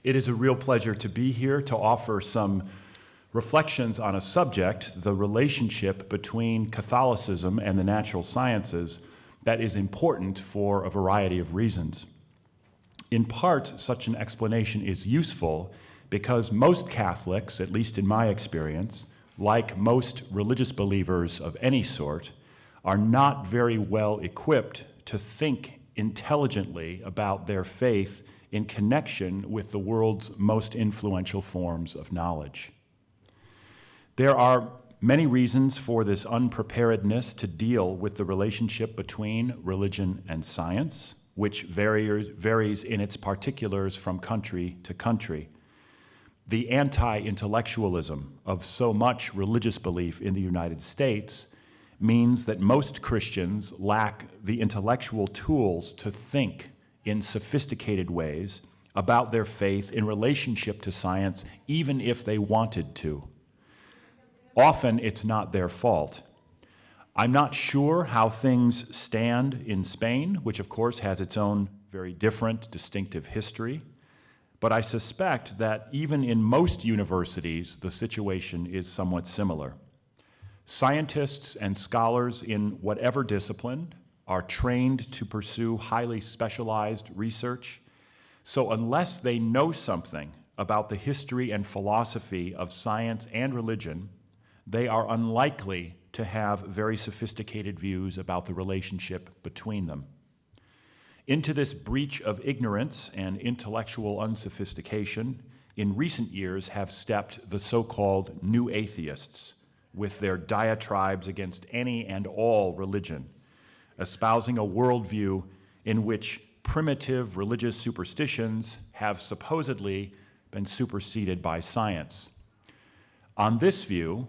It is a real pleasure to be here to offer some reflections on a subject, the relationship between Catholicism and the natural sciences, that is important for a variety of reasons. In part, such an explanation is useful because most Catholics, at least in my experience, like most religious believers of any sort, are not very well equipped to think intelligently about their faith in connection with the world's most influential forms of knowledge. There are many reasons for this unpreparedness to deal with the relationship between religion and science, which varies in its particulars from country to country. The anti-intellectualism of so much religious belief in the United States means that most Christians lack the intellectual tools to think in sophisticated ways about their faith in relationship to science, even if they wanted to. Often it's not their fault. I'm not sure how things stand in Spain, which of course has its own very different, distinctive history, but I suspect that even in most universities, the situation is somewhat similar. Scientists and scholars in whatever discipline are trained to pursue highly specialized research, so unless they know something about the history and philosophy of science and religion, they are unlikely to have very sophisticated views about the relationship between them. Into this breach of ignorance and intellectual unsophistication, in recent years have stepped the so-called new atheists with their diatribes against any and all religion, espousing a worldview in which primitive religious superstitions have supposedly been superseded by science. On this view,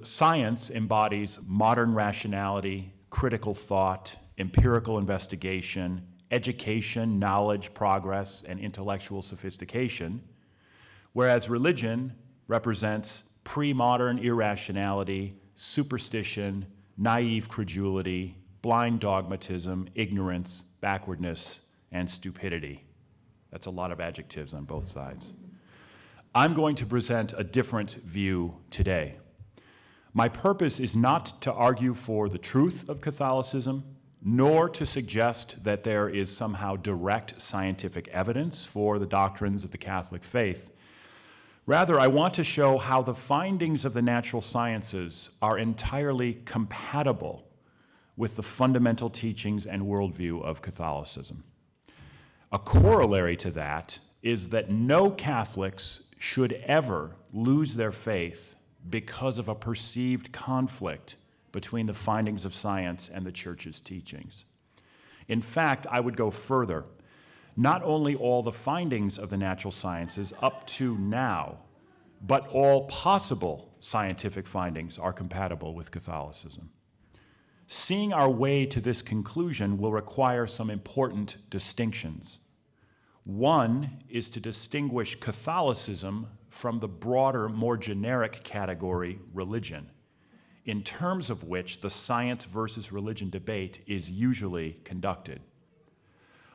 science embodies modern rationality, critical thought, empirical investigation, education, knowledge, progress, and intellectual sophistication, whereas religion represents pre-modern irrationality, superstition, naive credulity, blind dogmatism, ignorance, backwardness, and stupidity. That's a lot of adjectives on both sides. I'm going to present a different view today. My purpose is not to argue for the truth of Catholicism, nor to suggest that there is somehow direct scientific evidence for the doctrines of the Catholic faith. Rather, I want to show how the findings of the natural sciences are entirely compatible with the fundamental teachings and worldview of Catholicism. A corollary to that is that no Catholics should ever lose their faith because of a perceived conflict between the findings of science and the Church's teachings. In fact, I would go further. Not only all the findings of the natural sciences up to now, but all possible scientific findings are compatible with Catholicism. Seeing our way to this conclusion will require some important distinctions. One is to distinguish Catholicism from the broader, more generic category, religion, in terms of which the science versus religion debate is usually conducted.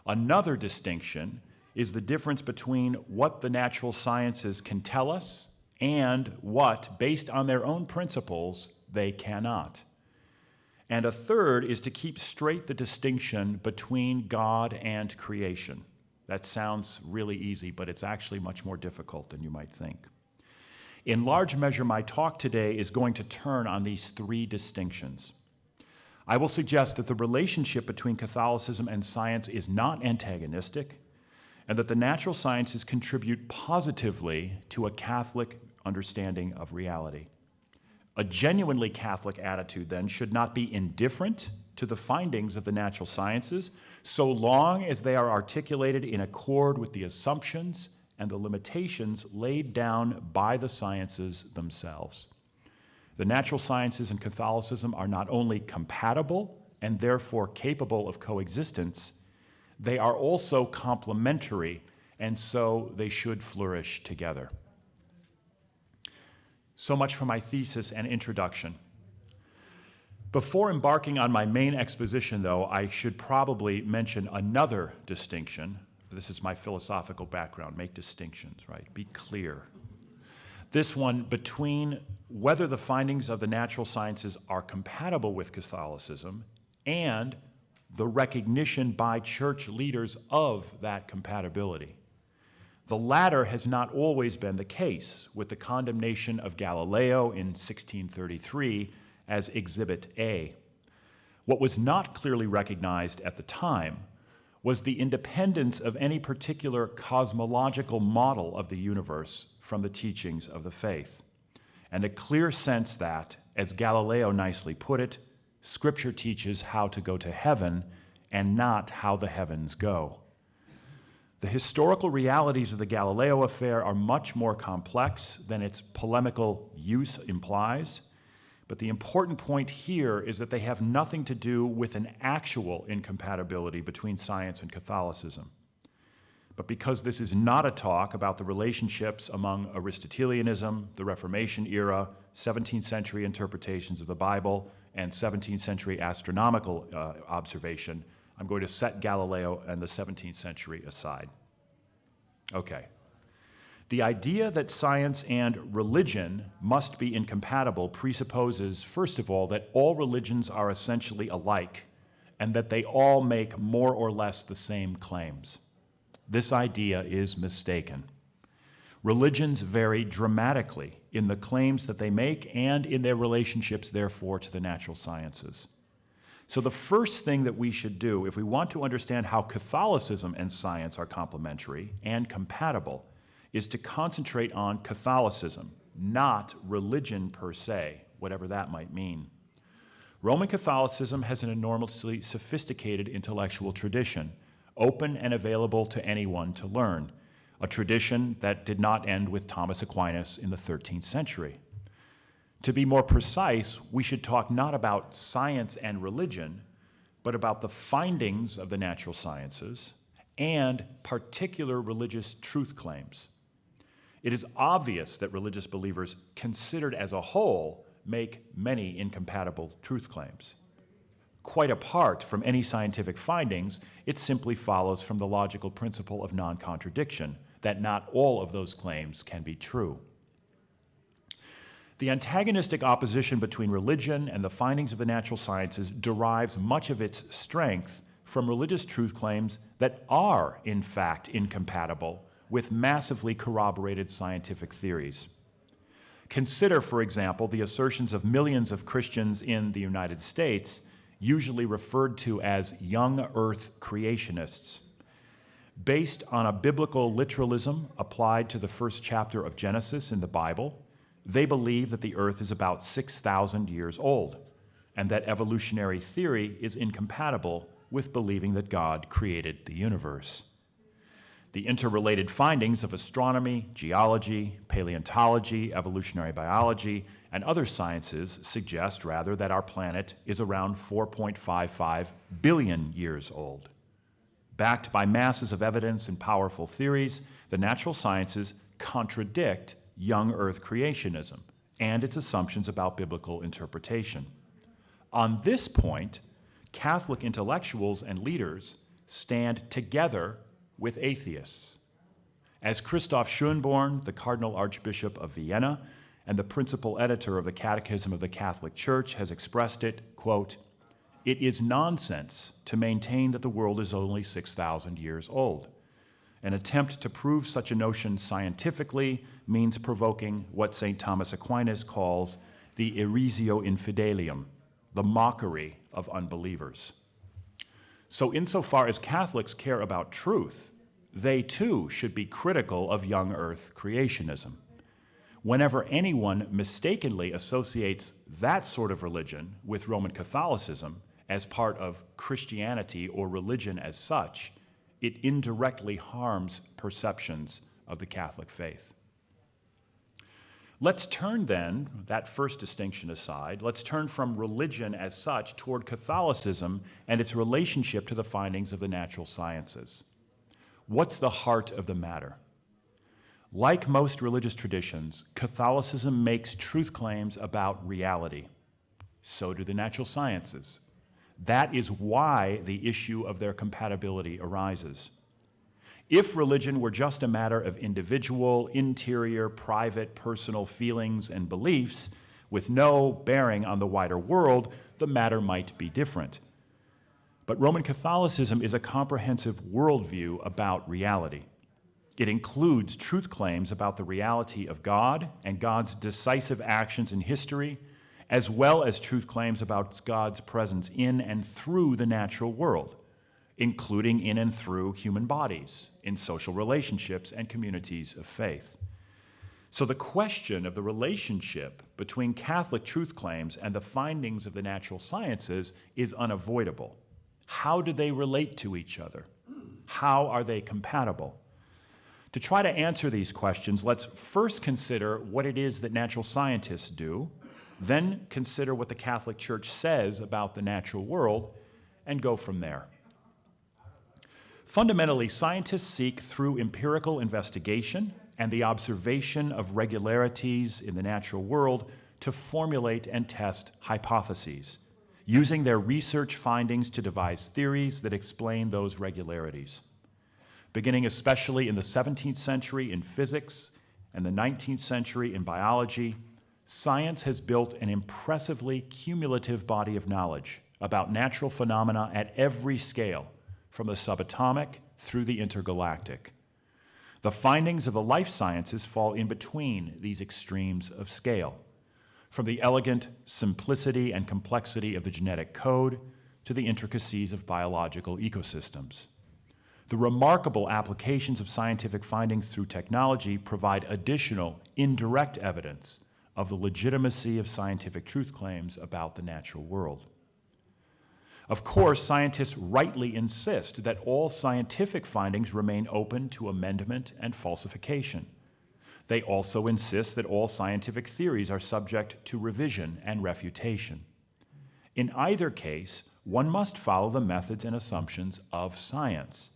Another distinction is the difference between what the natural sciences can tell us and what, based on their own principles, they cannot. And a third is to keep straight the distinction between God and creation. That sounds really easy, but it's actually much more difficult than you might think. In large measure, my talk today is going to turn on these three distinctions. I will suggest that the relationship between Catholicism and science is not antagonistic, and that the natural sciences contribute positively to a Catholic understanding of reality. A genuinely Catholic attitude, then, should not be indifferent to the findings of the natural sciences, so long as they are articulated in accord with the assumptions and the limitations laid down by the sciences themselves. The natural sciences and Catholicism are not only compatible and therefore capable of coexistence, they are also complementary, and so they should flourish together. So much for my thesis and introduction. Before embarking on my main exposition, though, I should probably mention another distinction This is my philosophical background. Make distinctions, right? Be clear. This one, between whether the findings of the natural sciences are compatible with Catholicism and the recognition by church leaders of that compatibility. The latter has not always been the case, with the condemnation of Galileo in 1633 as Exhibit A. What was not clearly recognized at the time was the independence of any particular cosmological model of the universe from the teachings of the faith, and a clear sense that, as Galileo nicely put it, Scripture teaches how to go to heaven and not how the heavens go. The historical realities of the Galileo affair are much more complex than its polemical use implies, but the important point here is that they have nothing to do with an actual incompatibility between science and Catholicism. But because this is not a talk about the relationships among Aristotelianism, the Reformation era, 17th century interpretations of the Bible, and 17th century astronomical observation, I'm going to set Galileo and the 17th century aside. Okay. The idea that science and religion must be incompatible presupposes, first of all, that all religions are essentially alike and that they all make more or less the same claims. This idea is mistaken. Religions vary dramatically in the claims that they make and in their relationships, therefore, to the natural sciences. So the first thing that we should do, if we want to understand how Catholicism and science are complementary and compatible, is to concentrate on Catholicism, not religion per se, whatever that might mean. Roman Catholicism has an enormously sophisticated intellectual tradition, open and available to anyone to learn, a tradition that did not end with Thomas Aquinas in the 13th century. To be more precise, we should talk not about science and religion, but about the findings of the natural sciences and particular religious truth claims. It is obvious that religious believers, considered as a whole, make many incompatible truth claims. Quite apart from any scientific findings, it simply follows from the logical principle of non-contradiction that not all of those claims can be true. The antagonistic opposition between religion and the findings of the natural sciences derives much of its strength from religious truth claims that are, in fact, incompatible with massively corroborated scientific theories. Consider, for example, the assertions of millions of Christians in the United States, usually referred to as young earth creationists. Based on a biblical literalism applied to the first chapter of Genesis in the Bible, they believe that the earth is about 6,000 years old, and that evolutionary theory is incompatible with believing that God created the universe. The interrelated findings of astronomy, geology, paleontology, evolutionary biology, and other sciences suggest rather that our planet is around 4.55 billion years old. Backed by masses of evidence and powerful theories, the natural sciences contradict young earth creationism and its assumptions about biblical interpretation. On this point, Catholic intellectuals and leaders stand together with atheists. As Christoph Schönborn, the Cardinal Archbishop of Vienna and the principal editor of the Catechism of the Catholic Church, has expressed it, quote, "It is nonsense to maintain that the world is only 6,000 years old. An attempt to prove such a notion scientifically means provoking what St. Thomas Aquinas calls the irisio infidelium, the mockery of unbelievers." So insofar as Catholics care about truth, they too should be critical of young earth creationism. Whenever anyone mistakenly associates that sort of religion with Roman Catholicism as part of Christianity or religion as such, it indirectly harms perceptions of the Catholic faith. Let's turn then, that first distinction aside, let's turn from religion as such toward Catholicism and its relationship to the findings of the natural sciences. What's the heart of the matter? Like most religious traditions, Catholicism makes truth claims about reality. So do the natural sciences. That is why the issue of their compatibility arises. If religion were just a matter of individual, interior, private, personal feelings and beliefs, with no bearing on the wider world, the matter might be different. But Roman Catholicism is a comprehensive worldview about reality. It includes truth claims about the reality of God and God's decisive actions in history, as well as truth claims about God's presence in and through the natural world, including in and through human bodies, in social relationships and communities of faith. So the question of the relationship between Catholic truth claims and the findings of the natural sciences is unavoidable. How do they relate to each other? How are they compatible? To try to answer these questions, let's first consider what it is that natural scientists do, then consider what the Catholic Church says about the natural world, and go from there. Fundamentally, scientists seek through empirical investigation and the observation of regularities in the natural world to formulate and test hypotheses, using their research findings to devise theories that explain those regularities. Beginning especially in the 17th century in physics and the 19th century in biology, science has built an impressively cumulative body of knowledge about natural phenomena at every scale, from the subatomic through the intergalactic. The findings of the life sciences fall in between these extremes of scale, from the elegant simplicity and complexity of the genetic code to the intricacies of biological ecosystems. The remarkable applications of scientific findings through technology provide additional indirect evidence of the legitimacy of scientific truth claims about the natural world. Of course, scientists rightly insist that all scientific findings remain open to amendment and falsification. They also insist that all scientific theories are subject to revision and refutation. In either case, one must follow the methods and assumptions of science.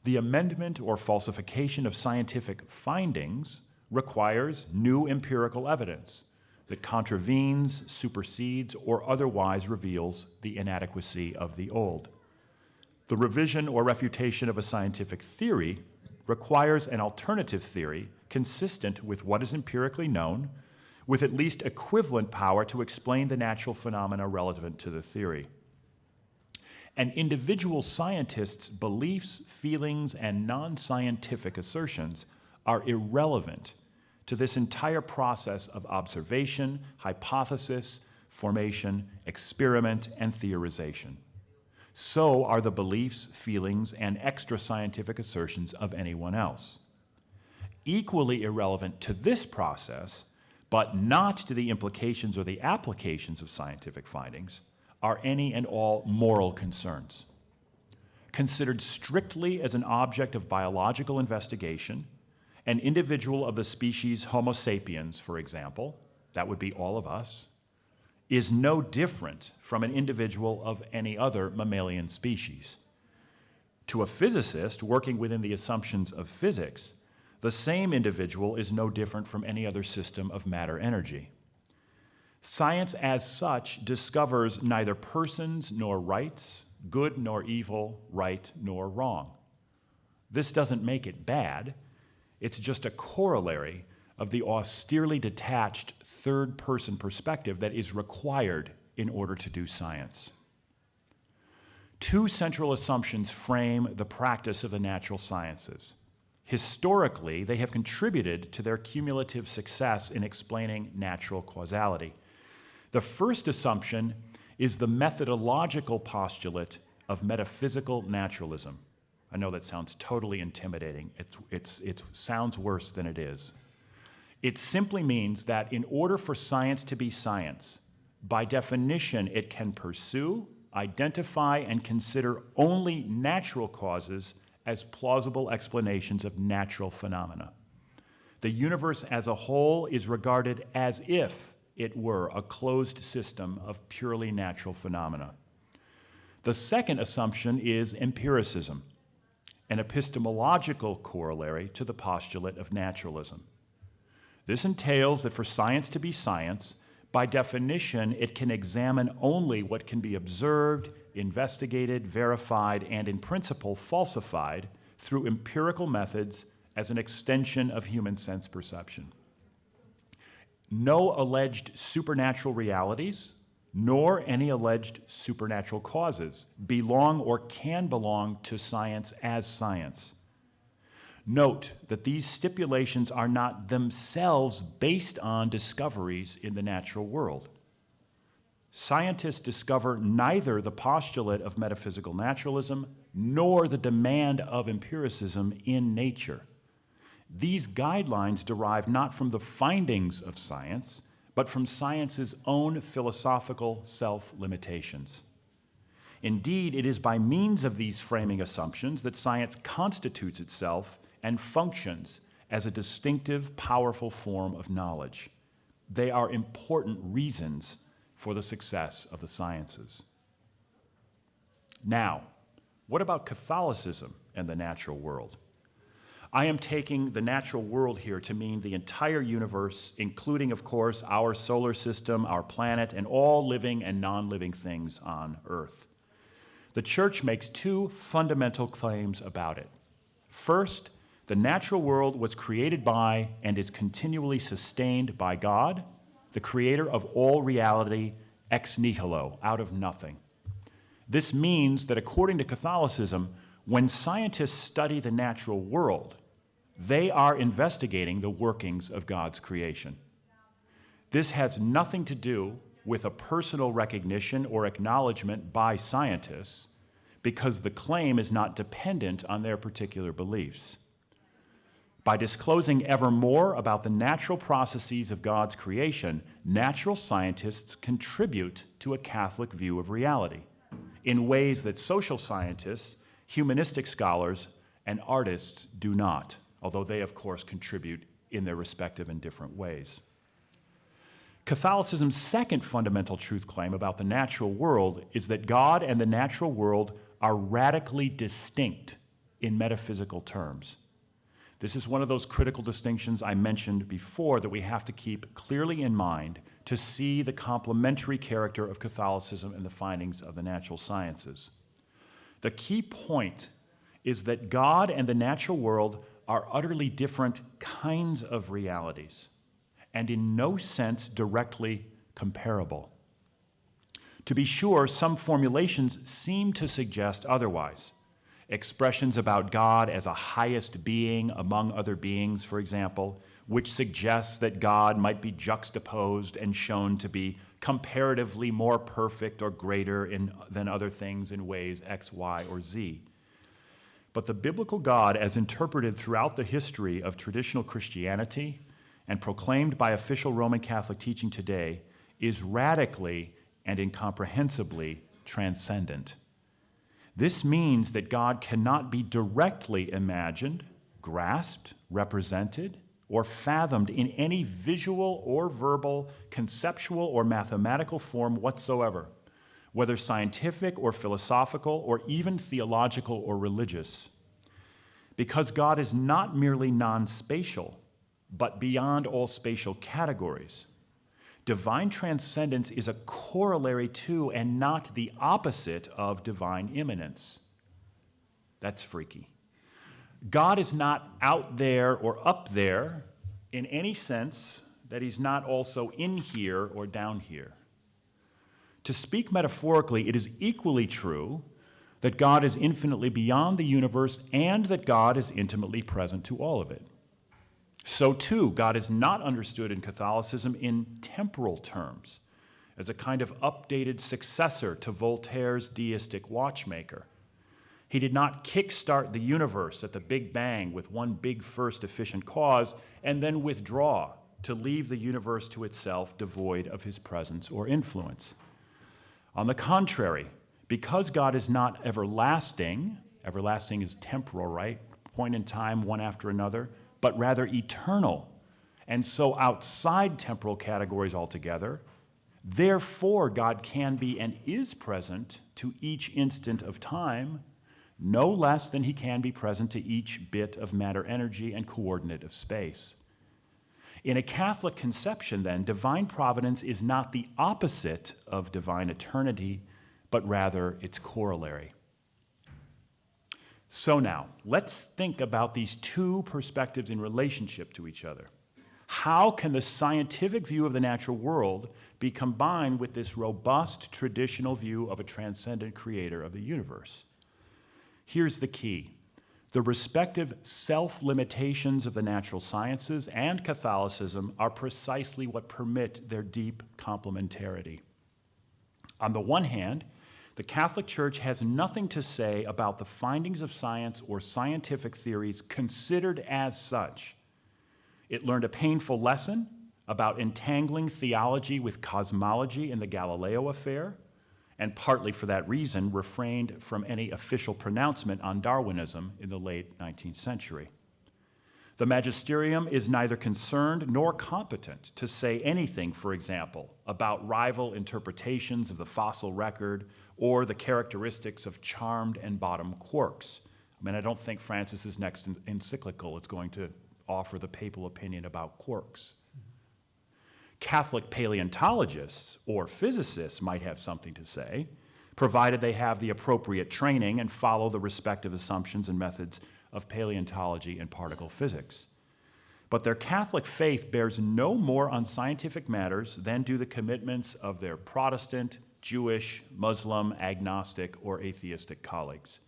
The amendment or falsification of scientific findings requires new empirical evidence that contravenes, supersedes, or otherwise reveals the inadequacy of the old. The revision or refutation of a scientific theory requires an alternative theory consistent with what is empirically known, with at least equivalent power to explain the natural phenomena relevant to the theory. An individual scientist's beliefs, feelings, and non-scientific assertions are irrelevant to this entire process of observation, hypothesis, formation, experiment, and theorization. So are the beliefs, feelings, and extra-scientific assertions of anyone else. Equally irrelevant to this process, but not to the implications or the applications of scientific findings, are any and all moral concerns. Considered strictly as an object of biological investigation, an individual of the species Homo sapiens, for example, that would be all of us, is no different from an individual of any other mammalian species. To a physicist working within the assumptions of physics, the same individual is no different from any other system of matter-energy. Science as such discovers neither persons nor rights, good nor evil, right nor wrong. This doesn't make it bad. It's just a corollary of the austerely detached third-person perspective that is required in order to do science. Two central assumptions frame the practice of the natural sciences. Historically, they have contributed to their cumulative success in explaining natural causality. The first assumption is the methodological postulate of metaphysical naturalism. I know that sounds totally intimidating. It sounds worse than it is. It simply means that in order for science to be science, by definition, it can pursue, identify, and consider only natural causes as plausible explanations of natural phenomena. The universe as a whole is regarded as if it were a closed system of purely natural phenomena. The second assumption is empiricism, an epistemological corollary to the postulate of naturalism. This entails that for science to be science, by definition, it can examine only what can be observed, investigated, verified, and in principle falsified through empirical methods as an extension of human sense perception. No alleged supernatural realities, nor any alleged supernatural causes belong or can belong to science as science. Note that these stipulations are not themselves based on discoveries in the natural world. Scientists discover neither the postulate of metaphysical naturalism nor the demand of empiricism in nature. These guidelines derive not from the findings of science, but from science's own philosophical self-limitations. Indeed, it is by means of these framing assumptions that science constitutes itself and functions as a distinctive, powerful form of knowledge. They are important reasons for the success of the sciences. Now, what about Catholicism and the natural world? I am taking the natural world here to mean the entire universe, including, of course, our solar system, our planet, and all living and non-living things on Earth. The Church makes two fundamental claims about it. First, the natural world was created by and is continually sustained by God, the creator of all reality, ex nihilo, out of nothing. This means that according to Catholicism, when scientists study the natural world, they are investigating the workings of God's creation. This has nothing to do with a personal recognition or acknowledgement by scientists, because the claim is not dependent on their particular beliefs. By disclosing ever more about the natural processes of God's creation, natural scientists contribute to a Catholic view of reality in ways that social scientists, humanistic scholars, and artists do not, although they, of course, contribute in their respective and different ways. Catholicism's second fundamental truth claim about the natural world is that God and the natural world are radically distinct in metaphysical terms. This is one of those critical distinctions I mentioned before that we have to keep clearly in mind to see the complementary character of Catholicism and the findings of the natural sciences. The key point is that God and the natural world are utterly different kinds of realities and in no sense directly comparable. To be sure, some formulations seem to suggest otherwise. Expressions about God as a highest being among other beings, for example, which suggests that God might be juxtaposed and shown to be comparatively more perfect or greater than other things in ways X, Y, or Z. But the biblical God, as interpreted throughout the history of traditional Christianity and proclaimed by official Roman Catholic teaching today, is radically and incomprehensibly transcendent. This means that God cannot be directly imagined, grasped, represented, or fathomed in any visual or verbal, conceptual or mathematical form whatsoever, whether scientific or philosophical or even theological or religious. Because God is not merely non-spatial, but beyond all spatial categories. Divine transcendence is a corollary to and not the opposite of divine immanence. That's freaky. God is not out there or up there in any sense that he's not also in here or down here. To speak metaphorically, it is equally true that God is infinitely beyond the universe and that God is intimately present to all of it. So too, God is not understood in Catholicism in temporal terms, as a kind of updated successor to Voltaire's deistic watchmaker. He did not kickstart the universe at the Big Bang with one big first efficient cause and then withdraw to leave the universe to itself devoid of his presence or influence. On the contrary, because God is not everlasting, everlasting is temporal, right? Point in time, one after another, but rather eternal, and so outside temporal categories altogether. Therefore, God can be and is present to each instant of time, no less than he can be present to each bit of matter energy and coordinate of space. In a Catholic conception, then, divine providence is not the opposite of divine eternity, but rather its corollary. So now, let's think about these two perspectives in relationship to each other. How can the scientific view of the natural world be combined with this robust traditional view of a transcendent creator of the universe? Here's the key. The respective self-limitations of the natural sciences and Catholicism are precisely what permit their deep complementarity. On the one hand, the Catholic Church has nothing to say about the findings of science or scientific theories considered as such. It learned a painful lesson about entangling theology with cosmology in the Galileo affair, and partly for that reason refrained from any official pronouncement on Darwinism in the late 19th century. The magisterium is neither concerned nor competent to say anything, for example, about rival interpretations of the fossil record or the characteristics of charmed and bottom quarks. I mean, I don't think Francis's next encyclical is going to offer the papal opinion about quarks. Catholic paleontologists or physicists might have something to say, provided they have the appropriate training and follow the respective assumptions and methods of paleontology and particle physics. But their Catholic faith bears no more on scientific matters than do the commitments of their Protestant, Jewish, Muslim, agnostic, or atheistic colleagues.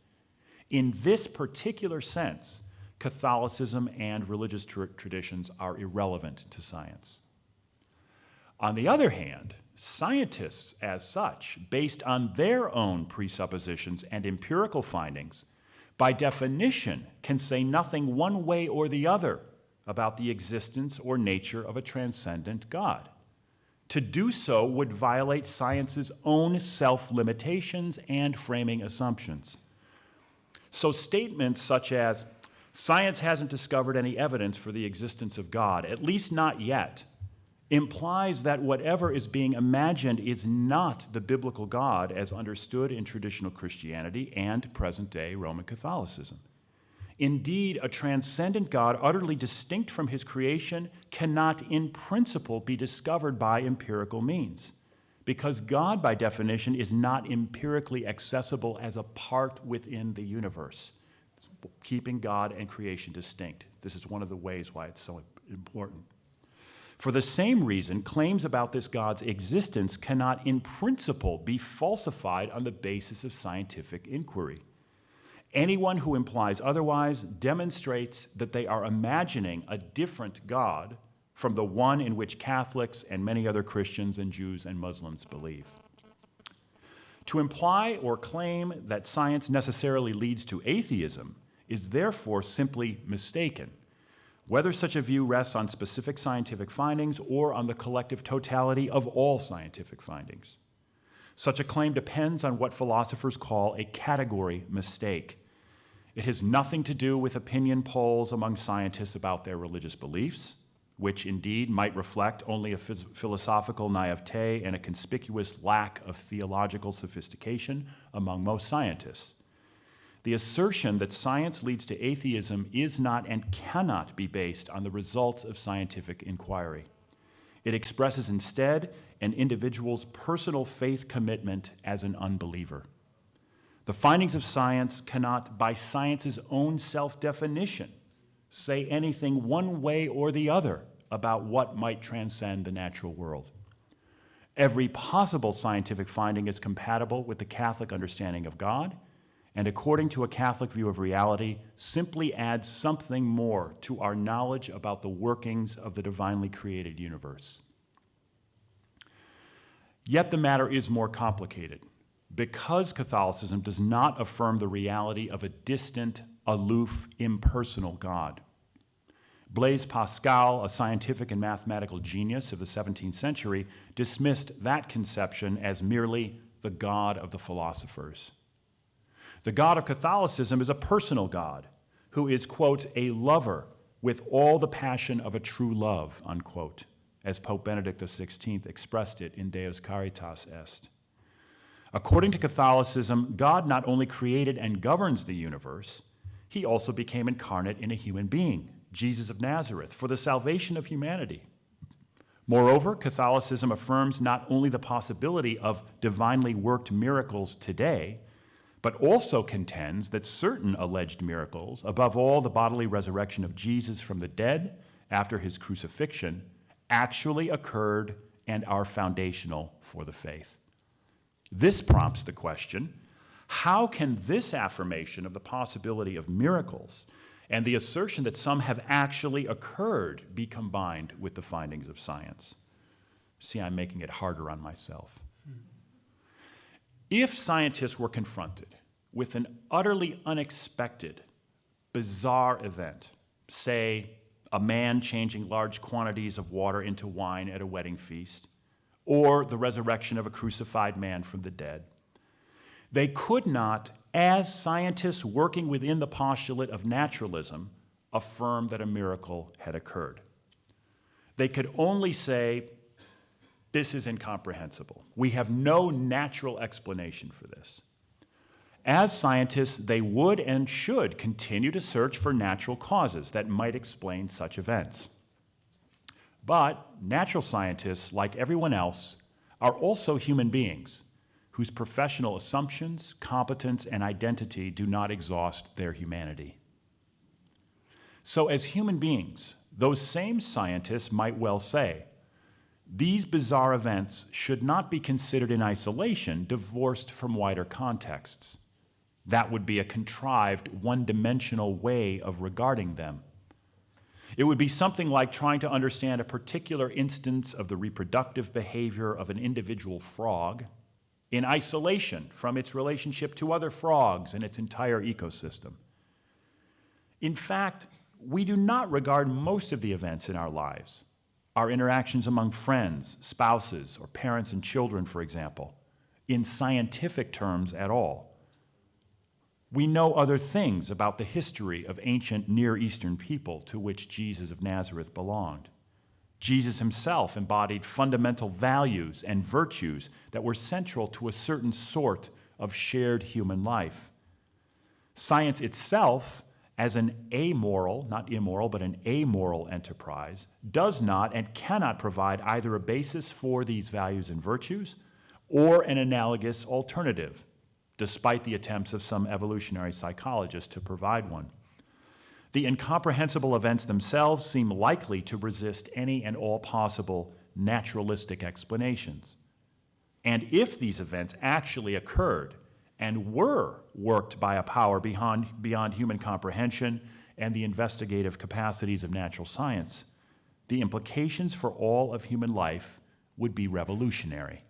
In this particular sense, Catholicism and religious traditions are irrelevant to science. On the other hand, scientists as such, based on their own presuppositions and empirical findings, by definition can say nothing one way or the other about the existence or nature of a transcendent God. To do so would violate science's own self-limitations and framing assumptions. So statements such as, science hasn't discovered any evidence for the existence of God, at least not yet, implies that whatever is being imagined is not the biblical God as understood in traditional Christianity and present-day Roman Catholicism. Indeed, a transcendent God utterly distinct from his creation cannot in principle be discovered by empirical means, because God, by definition, is not empirically accessible as a part within the universe, keeping God and creation distinct. This is one of the ways why it's so important. For the same reason, claims about this God's existence cannot in principle be falsified on the basis of scientific inquiry. Anyone who implies otherwise demonstrates that they are imagining a different God from the one in which Catholics and many other Christians and Jews and Muslims believe. To imply or claim that science necessarily leads to atheism is therefore simply mistaken, whether such a view rests on specific scientific findings or on the collective totality of all scientific findings. Such a claim depends on what philosophers call a category mistake. It has nothing to do with opinion polls among scientists about their religious beliefs, which indeed might reflect only a philosophical naivete and a conspicuous lack of theological sophistication among most scientists. The assertion that science leads to atheism is not and cannot be based on the results of scientific inquiry. It expresses instead an individual's personal faith commitment as an unbeliever. The findings of science cannot, by science's own self-definition, say anything one way or the other about what might transcend the natural world. Every possible scientific finding is compatible with the Catholic understanding of God, and according to a Catholic view of reality, simply adds something more to our knowledge about the workings of the divinely created universe. Yet the matter is more complicated, because Catholicism does not affirm the reality of a distant, aloof, impersonal God. Blaise Pascal, a scientific and mathematical genius of the 17th century, dismissed that conception as merely the God of the philosophers. The God of Catholicism is a personal God who is, quote, a lover with all the passion of a true love, unquote, as Pope Benedict XVI expressed it in Deus Caritas Est. According to Catholicism, God not only created and governs the universe, he also became incarnate in a human being, Jesus of Nazareth, for the salvation of humanity. Moreover, Catholicism affirms not only the possibility of divinely worked miracles today, but also contends that certain alleged miracles, above all the bodily resurrection of Jesus from the dead after his crucifixion, actually occurred and are foundational for the faith. This prompts the question, how can this affirmation of the possibility of miracles and the assertion that some have actually occurred be combined with the findings of science? See, I'm making it harder on myself. If scientists were confronted with an utterly unexpected, bizarre event, say a man changing large quantities of water into wine at a wedding feast, or the resurrection of a crucified man from the dead, they could not, as scientists working within the postulate of naturalism, affirm that a miracle had occurred. They could only say, this is incomprehensible. We have no natural explanation for this. As scientists, they would and should continue to search for natural causes that might explain such events. But natural scientists, like everyone else, are also human beings whose professional assumptions, competence, and identity do not exhaust their humanity. So as human beings, those same scientists might well say, these bizarre events should not be considered in isolation, divorced from wider contexts. That would be a contrived, one-dimensional way of regarding them. It would be something like trying to understand a particular instance of the reproductive behavior of an individual frog in isolation from its relationship to other frogs and its entire ecosystem. In fact, we do not regard most of the events in our lives, our interactions among friends, spouses, or parents and children, for example, in scientific terms at all. We know other things about the history of ancient Near Eastern people to which Jesus of Nazareth belonged. Jesus himself embodied fundamental values and virtues that were central to a certain sort of shared human life. Science itself, as an amoral, not immoral, but an amoral enterprise, does not and cannot provide either a basis for these values and virtues or an analogous alternative, despite the attempts of some evolutionary psychologists to provide one. The incomprehensible events themselves seem likely to resist any and all possible naturalistic explanations. And if these events actually occurred and were worked by a power beyond human comprehension and the investigative capacities of natural science, the implications for all of human life would be revolutionary.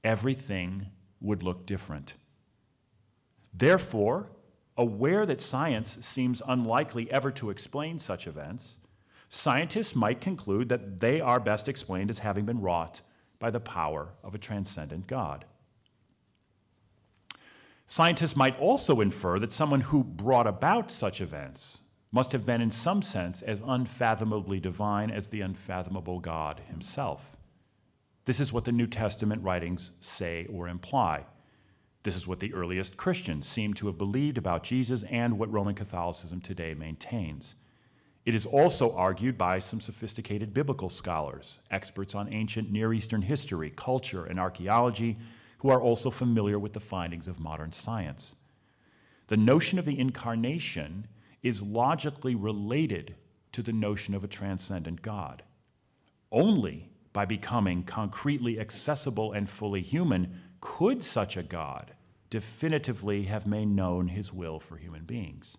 Everything would look different. Therefore, aware that science seems unlikely ever to explain such events, scientists might conclude that they are best explained as having been wrought by the power of a transcendent God. Scientists might also infer that someone who brought about such events must have been in some sense as unfathomably divine as the unfathomable God himself. This is what the New Testament writings say or imply. This is what the earliest Christians seem to have believed about Jesus and what Roman Catholicism today maintains. It is also argued by some sophisticated biblical scholars, experts on ancient Near Eastern history, culture, and archaeology, who are also familiar with the findings of modern science. The notion of the incarnation is logically related to the notion of a transcendent God. Only by becoming concretely accessible and fully human could such a God definitively have made known his will for human beings.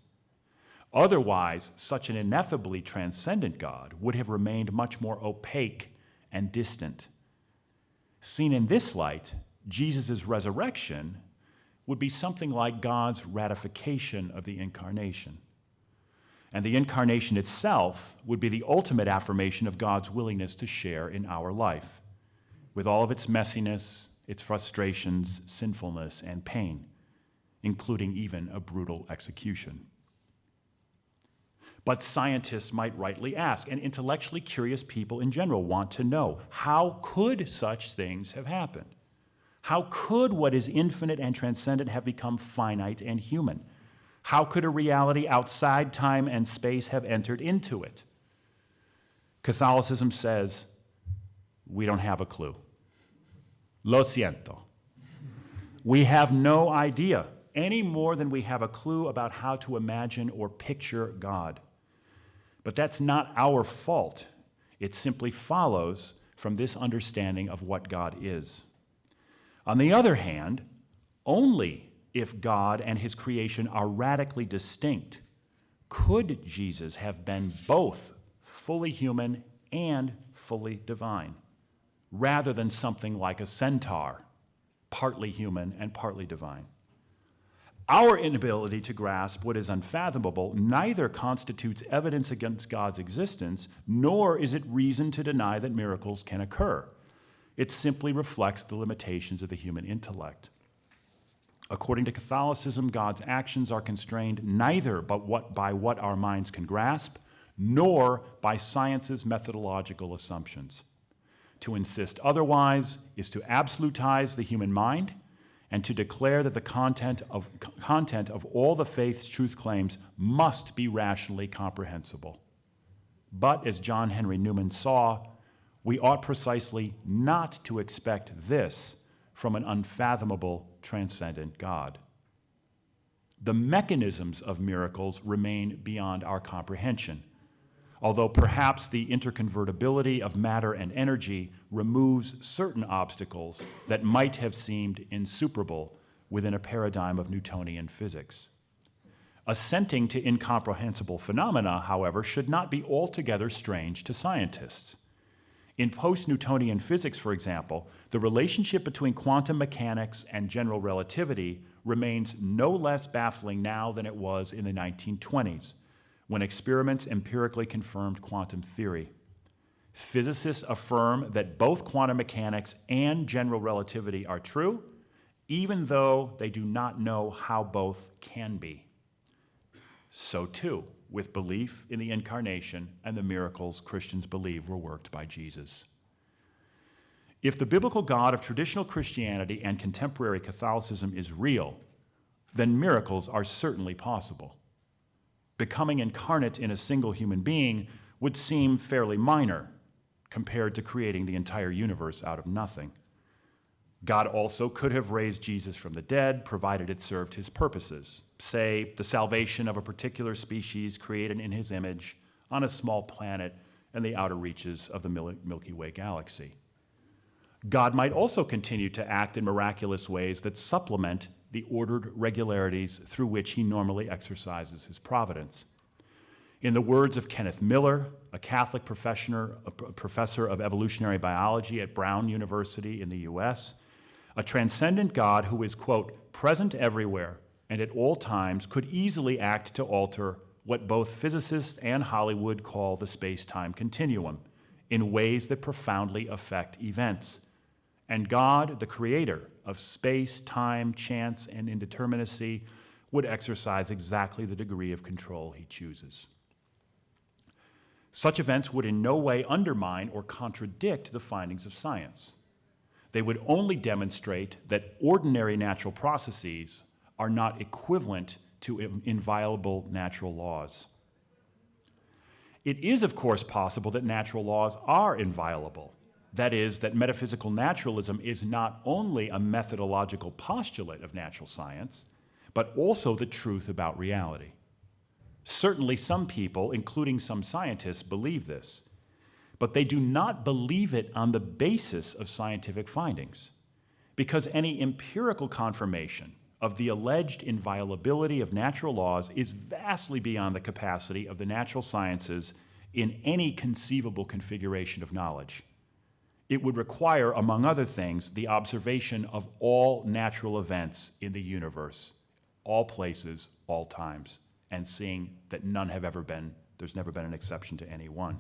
Otherwise, such an ineffably transcendent God would have remained much more opaque and distant. Seen in this light, Jesus' resurrection would be something like God's ratification of the incarnation. And the incarnation itself would be the ultimate affirmation of God's willingness to share in our life, with all of its messiness, its frustrations, sinfulness, and pain, including even a brutal execution. But scientists might rightly ask, and intellectually curious people in general want to know, how could such things have happened? How could what is infinite and transcendent have become finite and human? How could a reality outside time and space have entered into it? Catholicism says, we don't have a clue. Lo siento. We have no idea, any more than we have a clue about how to imagine or picture God. But that's not our fault. It simply follows from this understanding of what God is. On the other hand, only if God and his creation are radically distinct could Jesus have been both fully human and fully divine, rather than something like a centaur, partly human and partly divine. Our inability to grasp what is unfathomable neither constitutes evidence against God's existence, nor is it reason to deny that miracles can occur. It simply reflects the limitations of the human intellect. According to Catholicism, God's actions are constrained neither by what our minds can grasp, nor by science's methodological assumptions. To insist otherwise is to absolutize the human mind and to declare that the content of all the faith's truth claims must be rationally comprehensible. But as John Henry Newman saw, we ought precisely not to expect this from an unfathomable, transcendent God. The mechanisms of miracles remain beyond our comprehension, although perhaps the interconvertibility of matter and energy removes certain obstacles that might have seemed insuperable within a paradigm of Newtonian physics. Assenting to incomprehensible phenomena, however, should not be altogether strange to scientists. In post-Newtonian physics, for example, the relationship between quantum mechanics and general relativity remains no less baffling now than it was in the 1920s, when experiments empirically confirmed quantum theory. Physicists affirm that both quantum mechanics and general relativity are true, even though they do not know how both can be. So too, with belief in the incarnation and the miracles Christians believe were worked by Jesus. If the biblical God of traditional Christianity and contemporary Catholicism is real, then miracles are certainly possible. Becoming incarnate in a single human being would seem fairly minor compared to creating the entire universe out of nothing. God also could have raised Jesus from the dead, provided it served his purposes, say, the salvation of a particular species created in his image on a small planet in the outer reaches of the Milky Way galaxy. God might also continue to act in miraculous ways that supplement the ordered regularities through which he normally exercises his providence. In the words of Kenneth Miller, a Catholic professor of evolutionary biology at Brown University in the US, a transcendent God who is, quote, present everywhere and at all times could easily act to alter what both physicists and Hollywood call the space-time continuum in ways that profoundly affect events. And God, the creator of space, time, chance, and indeterminacy, would exercise exactly the degree of control he chooses. Such events would in no way undermine or contradict the findings of science. They would only demonstrate that ordinary natural processes are not equivalent to inviolable natural laws. It is, of course, possible that natural laws are inviolable. That is, that metaphysical naturalism is not only a methodological postulate of natural science, but also the truth about reality. Certainly some people, including some scientists, believe this, but they do not believe it on the basis of scientific findings, because any empirical confirmation of the alleged inviolability of natural laws is vastly beyond the capacity of the natural sciences in any conceivable configuration of knowledge. It would require, among other things, the observation of all natural events in the universe, all places, all times, and seeing that there's never been an exception to any one.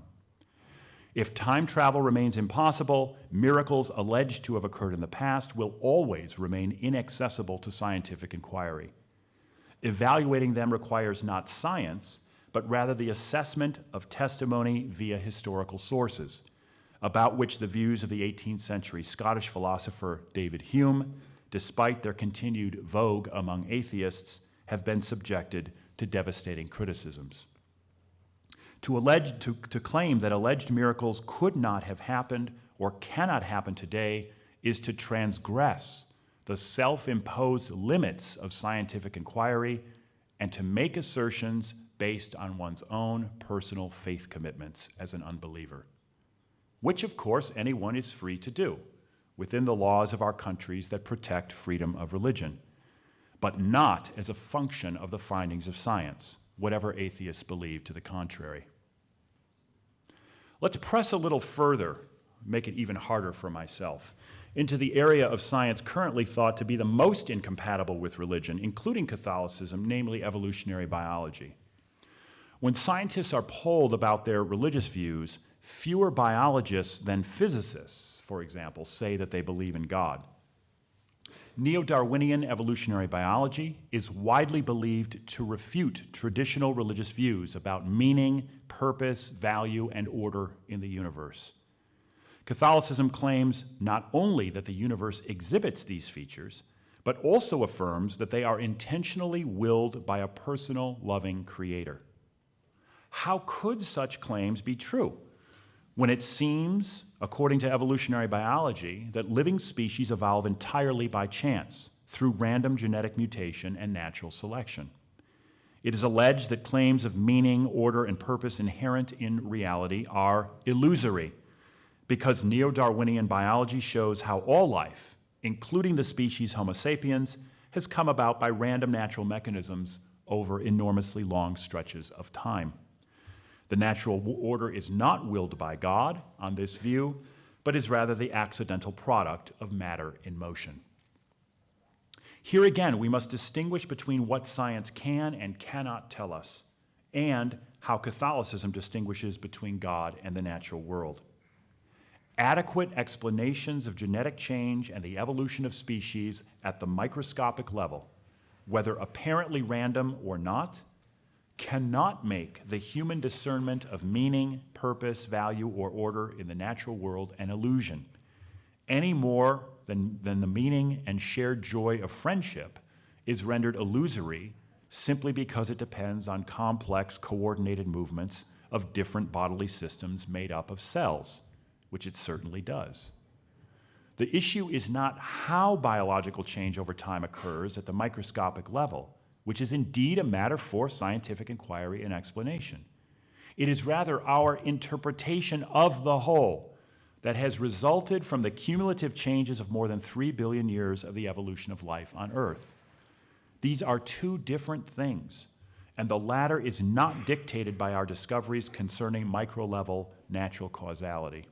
If time travel remains impossible, miracles alleged to have occurred in the past will always remain inaccessible to scientific inquiry. Evaluating them requires not science, but rather the assessment of testimony via historical sources, about which the views of the 18th century Scottish philosopher David Hume, despite their continued vogue among atheists, have been subjected to devastating criticisms. To claim that alleged miracles could not have happened or cannot happen today is to transgress the self-imposed limits of scientific inquiry and to make assertions based on one's own personal faith commitments as an unbeliever, which of course anyone is free to do within the laws of our countries that protect freedom of religion, but not as a function of the findings of science, whatever atheists believe to the contrary. Let's press a little further, make it even harder for myself, into the area of science currently thought to be the most incompatible with religion, including Catholicism, namely evolutionary biology. When scientists are polled about their religious views, fewer biologists than physicists, for example, say that they believe in God. Neo-Darwinian evolutionary biology is widely believed to refute traditional religious views about meaning, purpose, value, and order in the universe. Catholicism claims not only that the universe exhibits these features, but also affirms that they are intentionally willed by a personal, loving creator. How could such claims be true when it seems, according to evolutionary biology, that living species evolve entirely by chance through random genetic mutation and natural selection? It is alleged that claims of meaning, order, and purpose inherent in reality are illusory because neo-Darwinian biology shows how all life, including the species Homo sapiens, has come about by random natural mechanisms over enormously long stretches of time. The natural order is not willed by God on this view, but is rather the accidental product of matter in motion. Here again, we must distinguish between what science can and cannot tell us, and how Catholicism distinguishes between God and the natural world. Adequate explanations of genetic change and the evolution of species at the microscopic level, whether apparently random or not, cannot make the human discernment of meaning, purpose, value, or order in the natural world an illusion, any more than the meaning and shared joy of friendship is rendered illusory simply because it depends on complex, coordinated movements of different bodily systems made up of cells, which it certainly does. The issue is not how biological change over time occurs at the microscopic level, which is indeed a matter for scientific inquiry and explanation. It is rather our interpretation of the whole that has resulted from the cumulative changes of more than 3 billion years of the evolution of life on Earth. These are two different things, and the latter is not dictated by our discoveries concerning micro-level natural causality.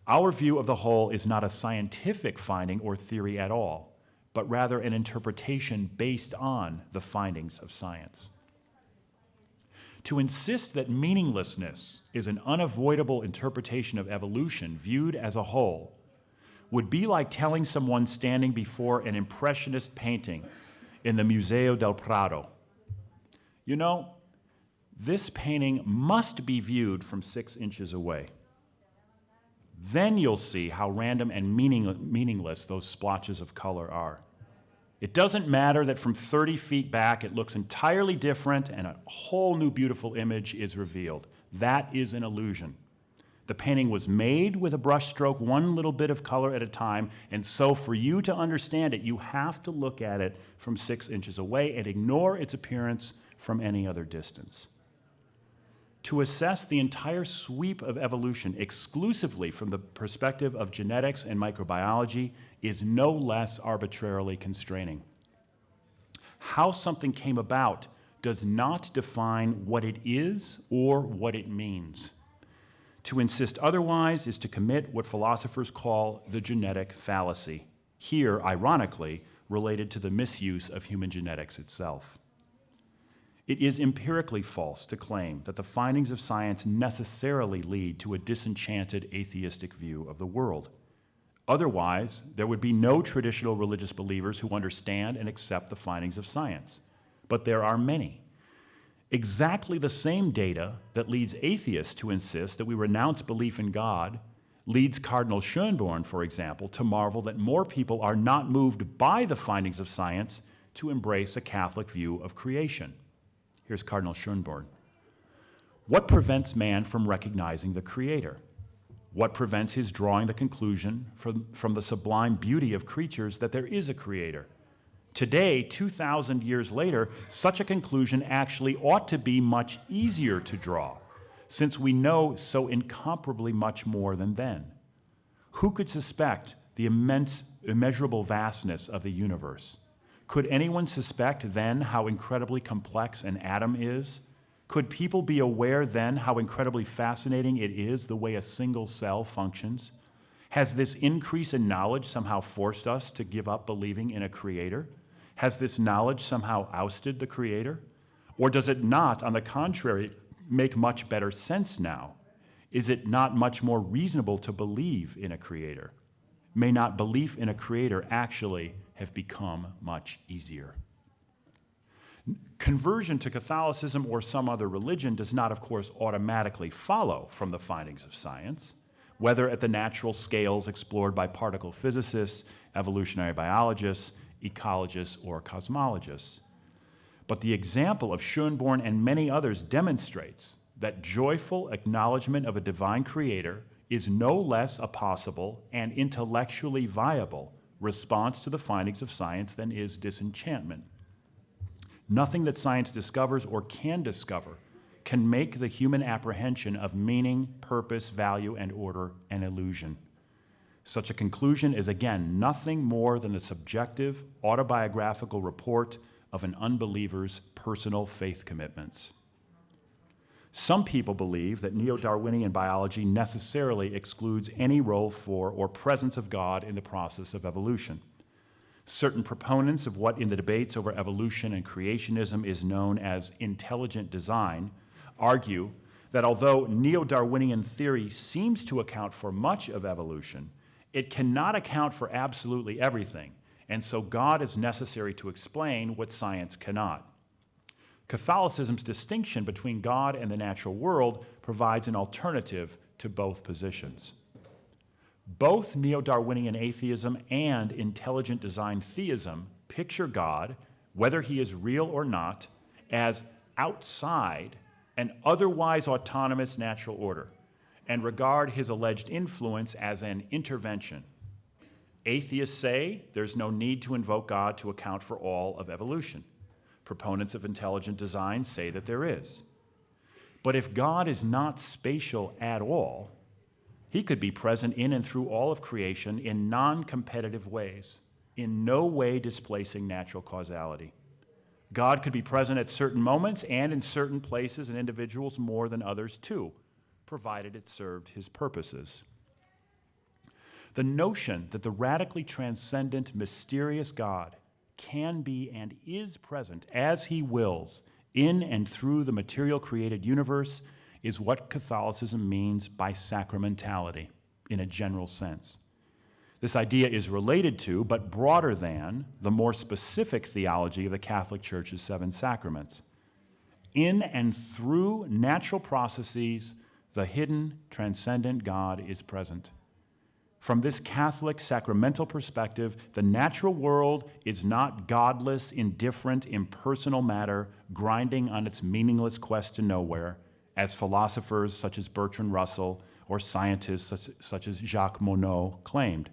Our view of the whole is not a scientific finding or theory at all, but rather an interpretation based on the findings of science. To insist that meaninglessness is an unavoidable interpretation of evolution viewed as a whole would be like telling someone standing before an impressionist painting in the Museo del Prado, you know, this painting must be viewed from 6 inches away. Then you'll see how random and meaningless those splotches of color are. It doesn't matter that from 30 feet back it looks entirely different and a whole new beautiful image is revealed. That is an illusion. The painting was made with a brush stroke, one little bit of color at a time, and so for you to understand it, you have to look at it from 6 inches away and ignore its appearance from any other distance. To assess the entire sweep of evolution exclusively from the perspective of genetics and microbiology is no less arbitrarily constraining. How something came about does not define what it is or what it means. To insist otherwise is to commit what philosophers call the genetic fallacy, here, ironically, related to the misuse of human genetics itself. It is empirically false to claim that the findings of science necessarily lead to a disenchanted atheistic view of the world. Otherwise, there would be no traditional religious believers who understand and accept the findings of science. But there are many. Exactly the same data that leads atheists to insist that we renounce belief in God leads Cardinal Schönborn, for example, to marvel that more people are not moved by the findings of science to embrace a Catholic view of creation. Here's Cardinal Schönborn. What prevents man from recognizing the Creator? What prevents his drawing the conclusion from the sublime beauty of creatures that there is a creator? Today, 2,000 years later, such a conclusion actually ought to be much easier to draw, since we know so incomparably much more than then. Who could suspect the immeasurable vastness of the universe? Could anyone suspect then how incredibly complex an atom is? Could people be aware then how incredibly fascinating it is the way a single cell functions? Has this increase in knowledge somehow forced us to give up believing in a creator? Has this knowledge somehow ousted the creator? Or does it not, on the contrary, make much better sense now? Is it not much more reasonable to believe in a creator? May not belief in a creator actually have become much easier? Conversion to Catholicism or some other religion does not, of course, automatically follow from the findings of science, whether at the natural scales explored by particle physicists, evolutionary biologists, ecologists, or cosmologists. But the example of Schoenborn and many others demonstrates that joyful acknowledgement of a divine creator is no less a possible and intellectually viable response to the findings of science than is disenchantment. Nothing that science discovers or can discover can make the human apprehension of meaning, purpose, value, and order an illusion. Such a conclusion is, again, nothing more than the subjective, autobiographical report of an unbeliever's personal faith commitments. Some people believe that neo-Darwinian biology necessarily excludes any role for or presence of God in the process of evolution. Certain proponents of what in the debates over evolution and creationism is known as intelligent design argue that although neo-Darwinian theory seems to account for much of evolution, it cannot account for absolutely everything, and so God is necessary to explain what science cannot. Catholicism's distinction between God and the natural world provides an alternative to both positions. Both neo-Darwinian atheism and intelligent design theism picture God, whether he is real or not, as outside an otherwise autonomous natural order, and regard his alleged influence as an intervention. Atheists say there's no need to invoke God to account for all of evolution. Proponents of intelligent design say that there is. But if God is not spatial at all, he could be present in and through all of creation in non-competitive ways, in no way displacing natural causality. God could be present at certain moments and in certain places and individuals more than others too, provided it served his purposes. The notion that the radically transcendent, mysterious God can be and is present as he wills in and through the material created universe is what Catholicism means by sacramentality in a general sense. This idea is related to, but broader than, the more specific theology of the Catholic Church's seven sacraments. In and through natural processes, the hidden, transcendent God is present. From this Catholic sacramental perspective, the natural world is not godless, indifferent, impersonal matter grinding on its meaningless quest to nowhere, as philosophers such as Bertrand Russell or scientists such as Jacques Monod claimed.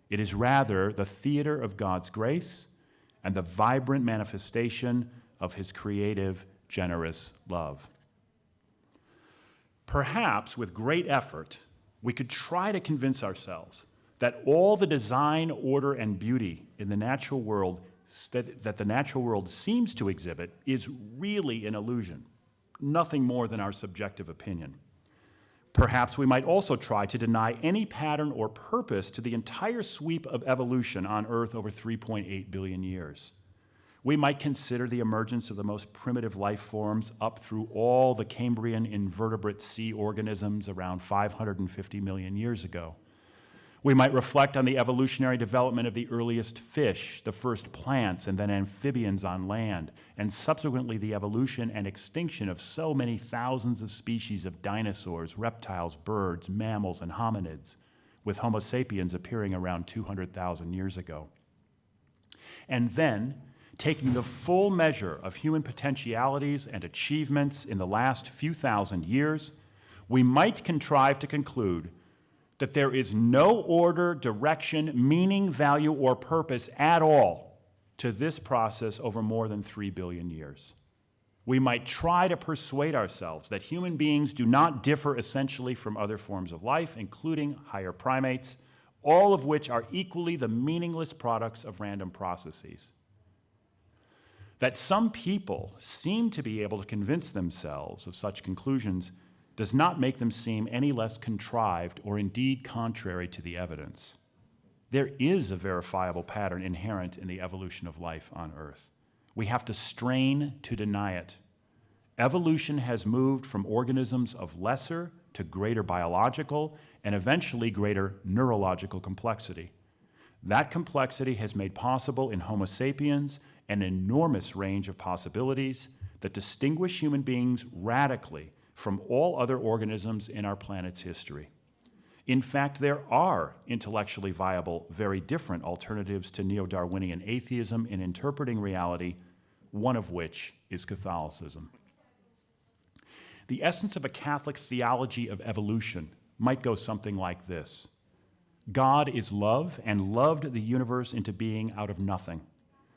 It is rather the theater of God's grace and the vibrant manifestation of his creative, generous love. Perhaps with great effort, we could try to convince ourselves that all the design, order, and beauty in the natural world that the natural world seems to exhibit is really an illusion, nothing more than our subjective opinion. Perhaps we might also try to deny any pattern or purpose to the entire sweep of evolution on Earth over 3.8 billion years. We might consider the emergence of the most primitive life forms up through all the Cambrian invertebrate sea organisms around 550 million years ago. We might reflect on the evolutionary development of the earliest fish, the first plants, and then amphibians on land, and subsequently the evolution and extinction of so many thousands of species of dinosaurs, reptiles, birds, mammals, and hominids, with Homo sapiens appearing around 200,000 years ago. And then, taking the full measure of human potentialities and achievements in the last few thousand years, we might contrive to conclude that there is no order, direction, meaning, value, or purpose at all to this process over more than 3 billion years. We might try to persuade ourselves that human beings do not differ essentially from other forms of life, including higher primates, all of which are equally the meaningless products of random processes. That some people seem to be able to convince themselves of such conclusions does not make them seem any less contrived or indeed contrary to the evidence. There is a verifiable pattern inherent in the evolution of life on Earth. We have to strain to deny it. Evolution has moved from organisms of lesser to greater biological and eventually greater neurological complexity. That complexity has made possible in Homo sapiens an enormous range of possibilities that distinguish human beings radically from all other organisms in our planet's history. In fact, there are intellectually viable, very different alternatives to neo-Darwinian atheism in interpreting reality, one of which is Catholicism. The essence of a Catholic theology of evolution might go something like this. God is love and loved the universe into being out of nothing,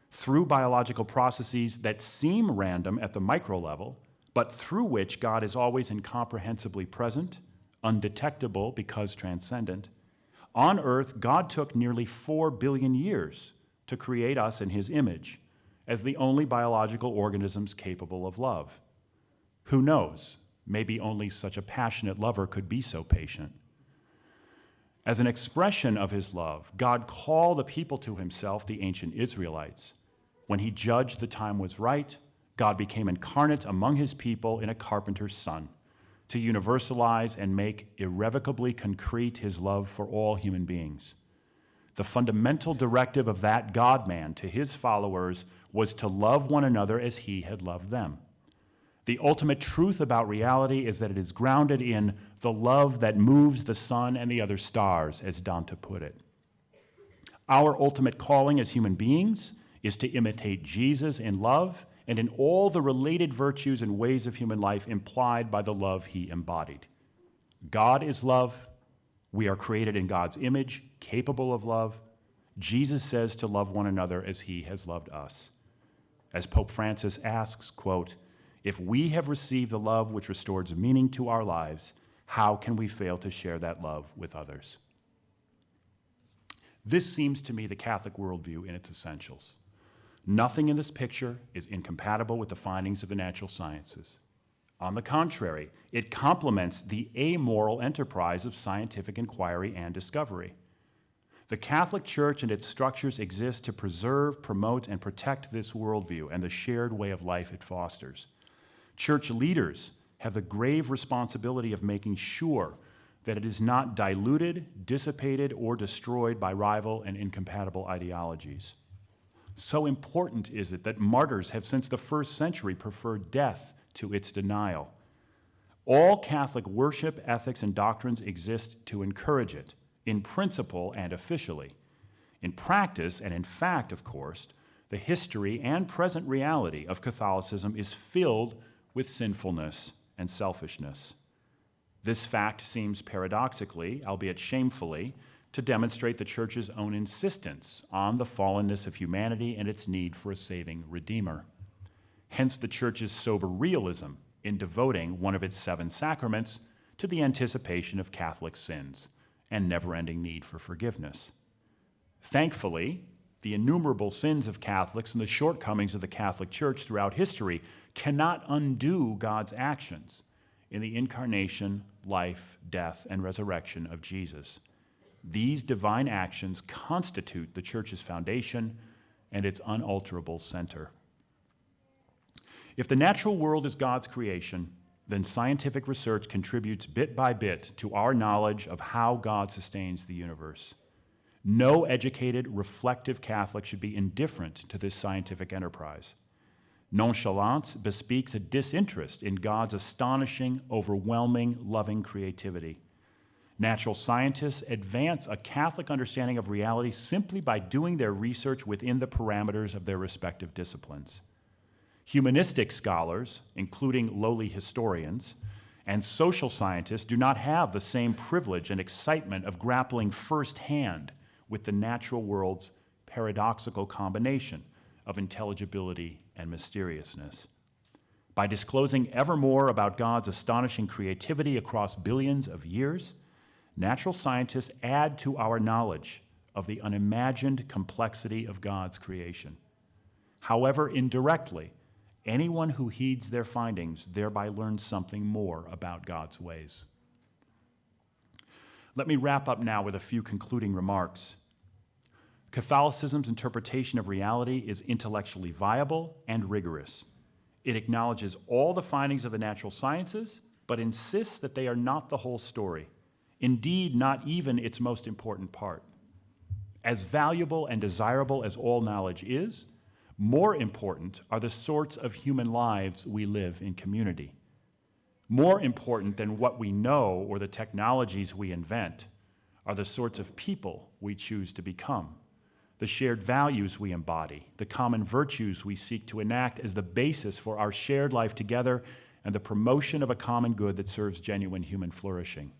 through biological processes that seem random at the micro level, but through which God is always incomprehensibly present, undetectable because transcendent. On earth, God took nearly 4 billion years to create us in his image as the only biological organisms capable of love. Who knows? Maybe only such a passionate lover could be so patient. As an expression of his love, God called a people to himself, the ancient Israelites. When he judged the time was right, God became incarnate among his people in a carpenter's son to universalize and make irrevocably concrete his love for all human beings. The fundamental directive of that God-man to his followers was to love one another as he had loved them. The ultimate truth about reality is that it is grounded in the love that moves the sun and the other stars, as Dante put it. Our ultimate calling as human beings is to imitate Jesus in love and in all the related virtues and ways of human life implied by the love he embodied. God is love. We are created in God's image, capable of love. Jesus says to love one another as he has loved us. As Pope Francis asks, quote, "If we have received the love which restores meaning to our lives, how can we fail to share that love with others?" This seems to me the Catholic worldview in its essentials. Nothing in this picture is incompatible with the findings of the natural sciences. On the contrary, it complements the amoral enterprise of scientific inquiry and discovery. The Catholic Church and its structures exist to preserve, promote, and protect this worldview and the shared way of life it fosters. Church leaders have the grave responsibility of making sure that it is not diluted, dissipated, or destroyed by rival and incompatible ideologies. So important is it that martyrs have since the first century preferred death to its denial. All Catholic worship, ethics, and doctrines exist to encourage it, in principle and officially. In practice, and in fact, of course, the history and present reality of Catholicism is filled with sinfulness and selfishness. This fact seems paradoxically, albeit shamefully, to demonstrate the Church's own insistence on the fallenness of humanity and its need for a saving Redeemer. Hence the Church's sober realism in devoting one of its 7 sacraments to the anticipation of Catholic sins and never-ending need for forgiveness. Thankfully, the innumerable sins of Catholics and the shortcomings of the Catholic Church throughout history cannot undo God's actions in the incarnation, life, death, and resurrection of Jesus. These divine actions constitute the Church's foundation and its unalterable center. If the natural world is God's creation, then scientific research contributes bit by bit to our knowledge of how God sustains the universe. No educated, reflective Catholic should be indifferent to this scientific enterprise. Nonchalance bespeaks a disinterest in God's astonishing, overwhelming, loving creativity. Natural scientists advance a Catholic understanding of reality simply by doing their research within the parameters of their respective disciplines. Humanistic scholars, including lowly historians, And social scientists do not have the same privilege and excitement of grappling firsthand with the natural world's paradoxical combination of intelligibility and mysteriousness. By disclosing ever more about God's astonishing creativity across billions of years, natural scientists add to our knowledge of the unimagined complexity of God's creation. However, indirectly, anyone who heeds their findings thereby learns something more about God's ways. Let me wrap up now with a few concluding remarks. Catholicism's interpretation of reality is intellectually viable and rigorous. It acknowledges all the findings of the natural sciences, but insists that they are not the whole story, indeed, not even its most important part. As valuable and desirable as all knowledge is, more important are the sorts of human lives we live in community. More important than what we know or the technologies we invent are the sorts of people we choose to become, the shared values we embody, the common virtues we seek to enact as the basis for our shared life together and the promotion of a common good that serves genuine human flourishing.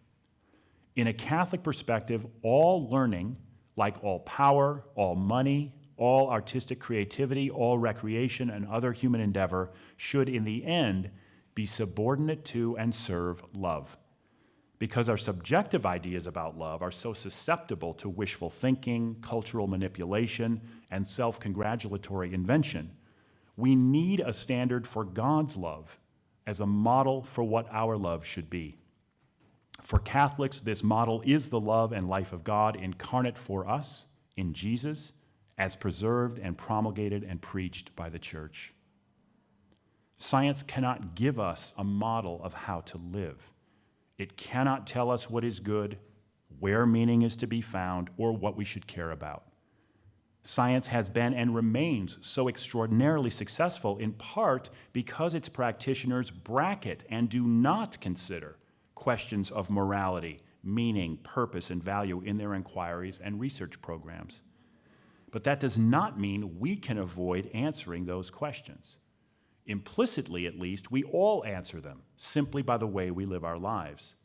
In a Catholic perspective, all learning, like all power, all money, all artistic creativity, all recreation, and other human endeavor, should in the end be subordinate to and serve love. Because our subjective ideas about love are so susceptible to wishful thinking, cultural manipulation, and self-congratulatory invention, we need a standard for God's love as a model for what our love should be. For Catholics, this model is the love and life of God incarnate for us in Jesus, as preserved and promulgated and preached by the Church. Science cannot give us a model of how to live. It cannot tell us what is good, where meaning is to be found, or what we should care about. Science has been and remains so extraordinarily successful in part because its practitioners bracket and do not consider questions of morality, meaning, purpose, and value in their inquiries and research programs. But that does not mean we can avoid answering those questions. Implicitly, at least, we all answer them simply by the way we live our lives.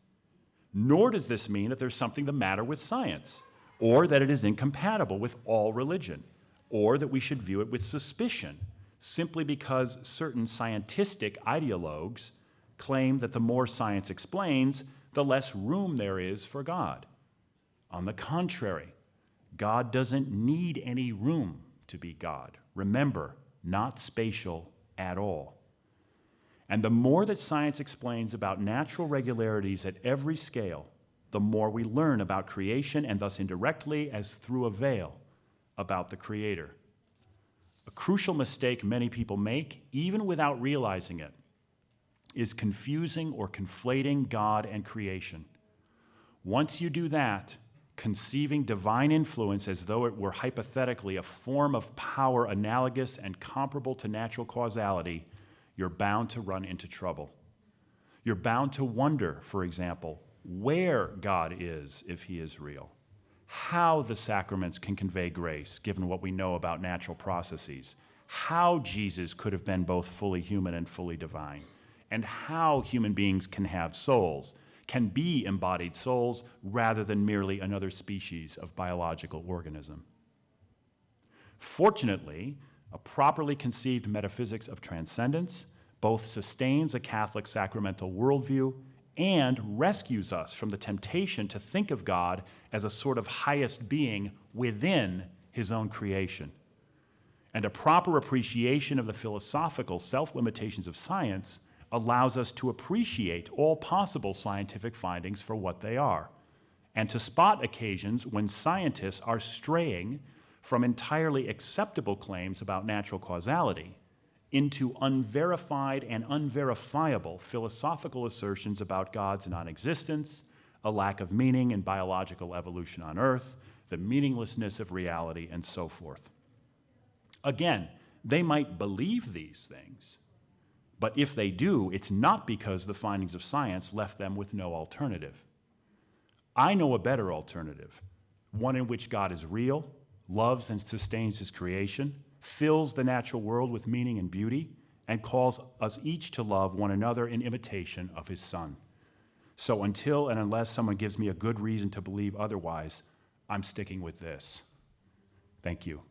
Nor does this mean that there's something the matter with science, or that it is incompatible with all religion, or that we should view it with suspicion, simply because certain scientistic ideologues claim that the more science explains, the less room there is for God. On the contrary, God doesn't need any room to be God. Remember, not spatial at all. And the more that science explains about natural regularities at every scale, the more we learn about creation and thus indirectly, as through a veil, about the Creator. A crucial mistake many people make, even without realizing it, is confusing or conflating God and creation. Once you do that, conceiving divine influence as though it were hypothetically a form of power analogous and comparable to natural causality, you're bound to run into trouble. You're bound to wonder, for example, where God is if he is real, how the sacraments can convey grace, given what we know about natural processes, how Jesus could have been both fully human and fully divine, and how human beings can have souls, can be embodied souls rather than merely another species of biological organism. Fortunately, a properly conceived metaphysics of transcendence both sustains a Catholic sacramental worldview and rescues us from the temptation to think of God as a sort of highest being within his own creation. And a proper appreciation of the philosophical self-limitations of science allows us to appreciate all possible scientific findings for what they are, and to spot occasions when scientists are straying from entirely acceptable claims about natural causality into unverified and unverifiable philosophical assertions about God's non-existence, a lack of meaning in biological evolution on Earth, the meaninglessness of reality, and so forth. Again, they might believe these things, but if they do, it's not because the findings of science left them with no alternative. I know a better alternative, one in which God is real, loves and sustains his creation, fills the natural world with meaning and beauty, and calls us each to love one another in imitation of his Son. So until and unless someone gives me a good reason to believe otherwise, I'm sticking with this. Thank you.